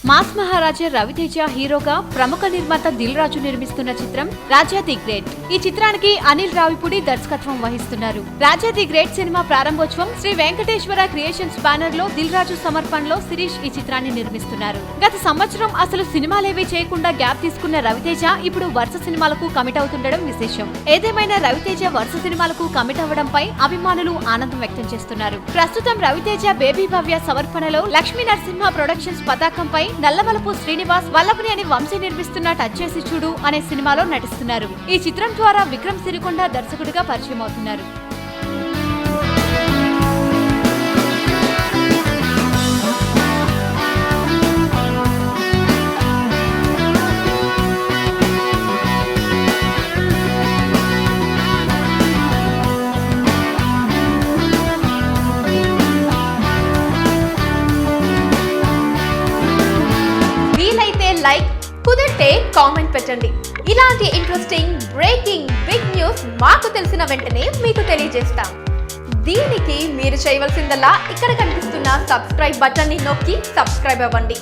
Mass మహారాజా రవితేజ హీరోగా ప్రముఖ నిర్మాత దిల్ రాజు నిర్మిస్తున్న చిత్రం రాజా ది గ్రేట్. ఈ చిత్రానికి అనిల్ రావిపూడి దర్శకత్వం వహిస్తున్నారు. రాజా ది గ్రేట్ సినిమా ప్రారంభోత్సవం శ్రీ వెంకటేశ్వర క్రియేషన్స్ బ్యానర్ లో దిల్ రాజు సమర్పణలో శిరీష్ ఈ చిత్రాన్ని నిర్మిస్తున్నారు. గత సంవత్సరం అసలు సినిమాలేవీ చేయకుండా గ్యాప్ తీసుకున్న రవితేజ ఇప్పుడు వరుస సినిమాలకు కమిట్ అవుతుండడం విశేషం. ఏదేమైనా రవితేజ వరుస సినిమాలకు కమిట్ అవ్వడంపై అభిమానులు ఆనందం వ్యక్తం చేస్తున్నారు. ప్రస్తుతం రవితేజ బేబీ భవ్య సమర్పణలో లక్ష్మీ నరసింహ ప్రొడక్షన్స్ పతాకంపై నల్లవలపు శ్రీనివాస్ వల్లభనేని వంశీ నిర్మిస్తున్న టచ్ చేసి చూడు అనే సినిమాలో నటిస్తున్నారు. ఈ చిత్రం ద్వారా విక్రమ్ సిరికొండ దర్శకుడిగా పరిచయం అవుతున్నారు. లైక్ కుదిరితే కామెంట్ పెట్టండి. ఇలాంటి ఇంట్రెస్టింగ్ బ్రేకింగ్ బిగ్ న్యూస్ మాకు తెలిసిన వెంటనే మీకు తెలియజేస్తాం. దీనికి మీరు చేయవలసిందల్లా ఇక్కడ కనిపిస్తున్న సబ్స్క్రైబ్ బటన్ ని నొక్కి సబ్స్క్రైబ్ అవ్వండి.